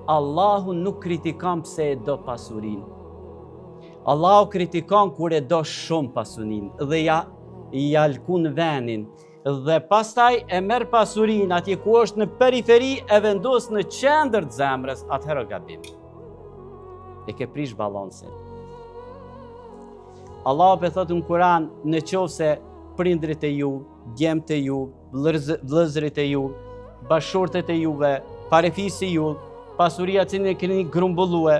Allahu nuk kritikon pse e do pasurin. Allahu kritikon kur e do shumë pasurin dhe ja lkun venin dhe pastaj e merr pasurin atje ku është në periferi e vendos në qendër të zemrës, atëherë gabim. E ke prish balansin. Allahu pe thotë në Kur'an, në qoftë se prindrit e ju, djemtë e ju, vëllezërit e ju, bashortet e juve, parefisi ju, pasuria që ne keni grumbullue,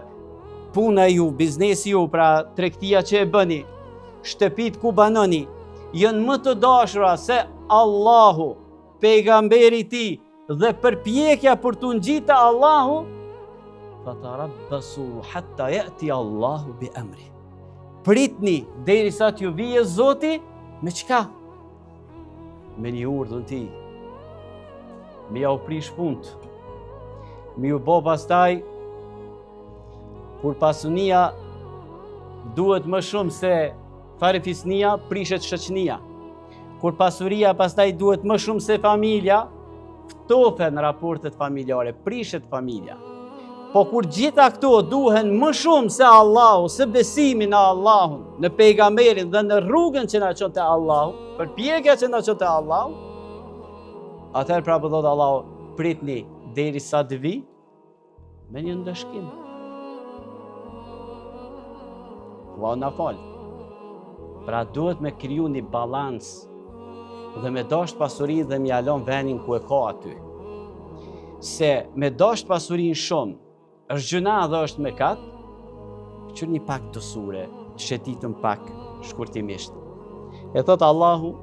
puna ju, biznesi ju, pra tregtia që e bëni, shtëpit ku banoni, janë më të dashura se Allahu, pejgamberi i tij dhe përpjekja për t'u ngjitur Allahu, fatarabbasu hatta ya'ti Allahu bi amri. Pritni derisa t'ju vijë Zoti me çka? Me një urdhën ti. Me ja u prish punt. Me ju bo pastaj kur pasunia duhet më shumë se farefisnia, prishet shoqënia. Kur pasuria pastaj duhet më shumë se familja, ftofen raportet familjare, prishet familja. Po kur gjitha këto duhen më shumë se Allahu, se besimi në Allahun, në pejgamberin dhe në rrugën që na çon te Allahu, përpjekja që na çon te Allahu, atëherë pra po thotë Allahu, pritni derisa të vi me një ndëshkim. Allahu na fal. Pra duhet me kriju një balans dhe me dasht pasurin dhe me jalon venin ku e ka aty. Se me dasht pasurin shumë, është gjuna dhe është mekat, që një pak dosure, shetitën pak shkurtimisht. E thot Allahu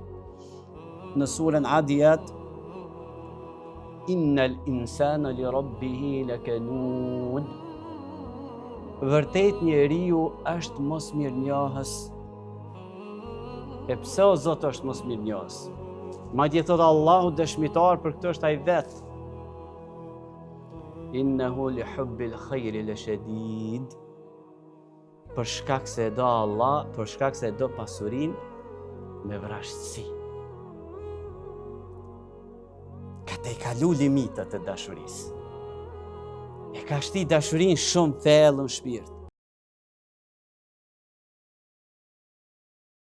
në surën Adiyat, Innal insana li rabbihi lakanud. Vërtet njeriu është mos mirënjohës. E pse o Zot është mos mirënjohës? Madje thot Allahu dëshmitar për këtë është ai vetë. Innehu li hubbil khayri lashadid. Për shkak se e do Allah, për shkak se e do pasurin me vrashtësi. Ka te kalu limitat e dashurisë. E ka shti dashurin shumë thellë në shpirt.